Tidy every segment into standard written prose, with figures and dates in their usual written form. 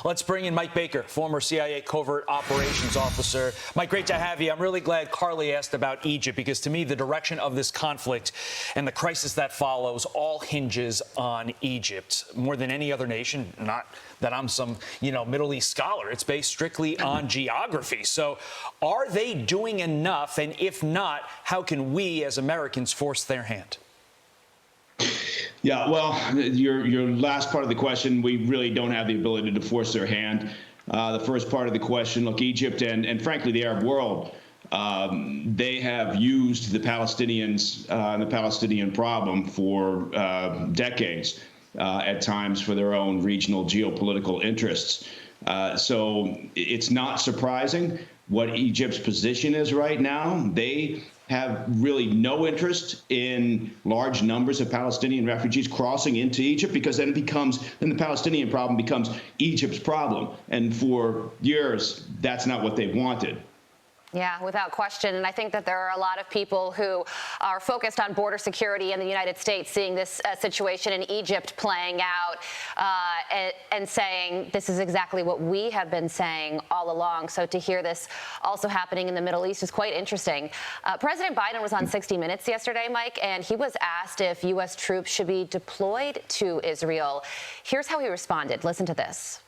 Let's bring in Mike Baker, former CIA covert operations officer. Mike, great to have you. I'm really glad Carly asked about Egypt, because to me, the direction of this conflict and the crisis that follows all hinges on Egypt. More than any other nation, not that I'm some, Middle East scholar. It's based strictly on geography. So are they doing enough? And if not, how can we as Americans force their hand? Yeah, well, your last part of the question, we really don't have the ability to force their hand. The first part of the question, look, Egypt and frankly the Arab world, they have used the Palestinians and the Palestinian problem for decades, at times for their own regional geopolitical interests. So it's not surprising what Egypt's position is right now. They have really no interest in large numbers of Palestinian refugees crossing into Egypt, because then the Palestinian problem becomes Egypt's problem. And for years, that's not what they wanted. Yeah, without question. And I think that there are a lot of people who are focused on border security in the United States, seeing this situation in Egypt playing out and saying this is exactly what we have been saying all along. So to hear this also happening in the Middle East is quite interesting. President Biden was on 60 Minutes yesterday, Mike, and he was asked if U.S. troops should be deployed to Israel. Here's how he responded. Listen to this.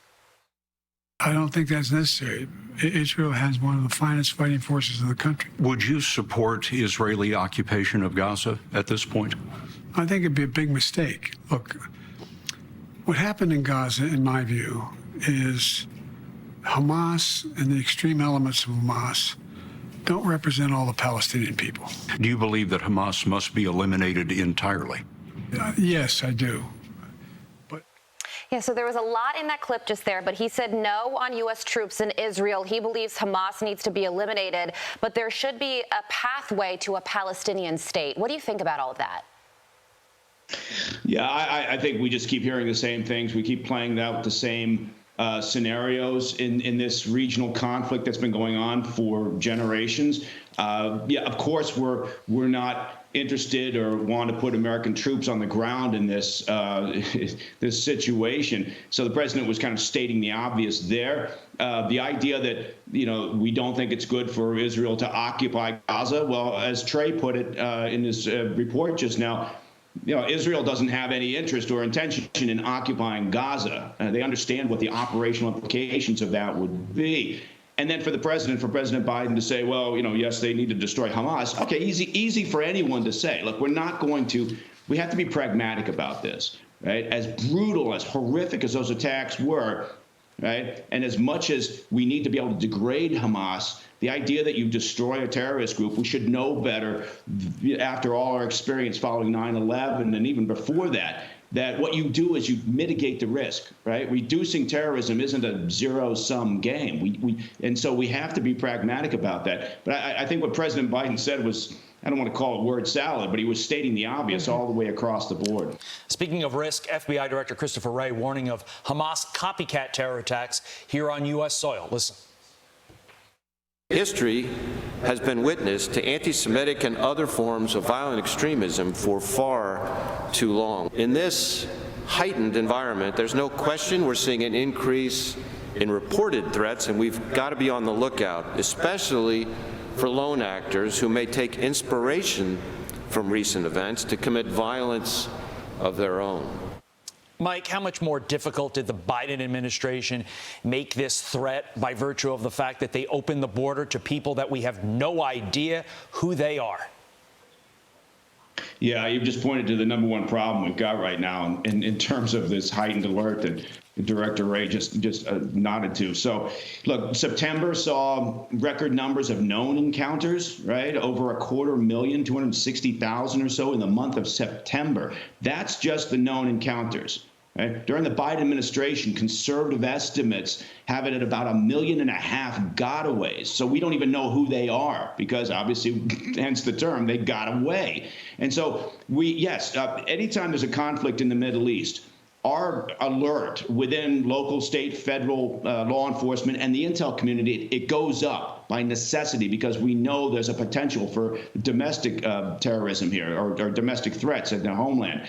I don't think that's necessary. Israel has one of the finest fighting forces in the country. Would you support Israeli occupation of Gaza at this point? I think it'd be a big mistake. Look, what happened in Gaza, in my view, is Hamas and the extreme elements of Hamas don't represent all the Palestinian people. Do you believe that Hamas must be eliminated entirely? Yes, I do. Yeah, so there was a lot in that clip just there, but he said no on U.S. troops in Israel. He believes Hamas needs to be eliminated, but there should be a pathway to a Palestinian state. What do you think about all of that? Yeah, I think we just keep hearing the same things. We keep playing out the same scenarios in this regional conflict that's been going on for generations. Yeah, of course, we're not interested or want to put American troops on the ground in this this situation. So the president was kind of stating the obvious there. The idea that we don't think it's good for Israel to occupy Gaza. Well, as Trey put it in his report just now, Israel doesn't have any interest or intention in occupying Gaza. They understand what the operational implications of that would be. And then for President Biden to say, well, yes, they need to destroy Hamas. OK, easy for anyone to say. Look, we have to be pragmatic about this, right? As brutal, as horrific as those attacks were, right? And as much as we need to be able to degrade Hamas, the idea that you destroy a terrorist group, we should know better after all our experience following 9/11 and even before that what you do is you mitigate the risk, right? Reducing terrorism isn't a zero-sum game. And so we have to be pragmatic about that. But I think what President Biden said was, I don't want to call it word salad, but he was stating the obvious all the way across the board. Speaking of risk, FBI Director Christopher Wray warning of Hamas copycat terror attacks here on U.S. soil. Listen. History has been witness to anti-Semitic and other forms of violent extremism for far too long. In this heightened environment, there's no question we're seeing an increase in reported threats, and we've got to be on the lookout, especially for lone actors who may take inspiration from recent events to commit violence of their own. Mike, how much more difficult did the Biden administration make this threat by virtue of the fact that they opened the border to people that we have no idea who they are? Yeah, you've just pointed to the number one problem we've got right now in terms of this heightened alert that Director Wray just nodded to. So, look, September saw record numbers of known encounters, right? Over 250,000, 260,000 or so in the month of September. That's just the known encounters. Right? During the Biden administration, conservative estimates have it at about 1.5 million gotaways. So we don't even know who they are because obviously, hence the term, they got away. And so anytime there's a conflict in the Middle East, our alert within local, state, federal law enforcement and the intel community, it goes up by necessity because we know there's a potential for domestic terrorism here or domestic threats in their homeland.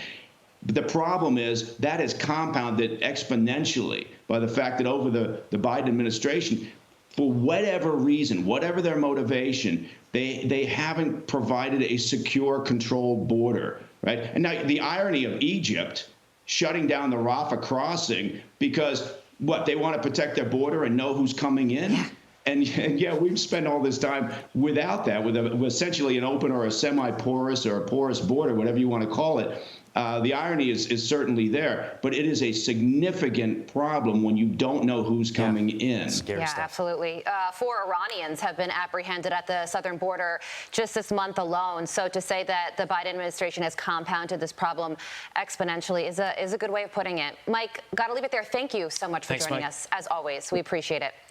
But the problem is that is compounded exponentially by the fact that over the Biden administration, for whatever reason, whatever their motivation, they haven't provided a secure, controlled border, right? And now the irony of Egypt shutting down the Rafah crossing because, what, they want to protect their border and know who's coming in? Yeah. And yeah, we've spent all this time without that, with essentially an open or a semi-porous or a porous border, whatever you want to call it. The irony is certainly there, but it is a significant problem when you don't know who's coming in. Scary stuff. Absolutely. 4 Iranians have been apprehended at the southern border just this month alone. So to say that the Biden administration has compounded this problem exponentially is a good way of putting it. Mike, got to leave it there. Thank you so much for joining us, as always. We appreciate it.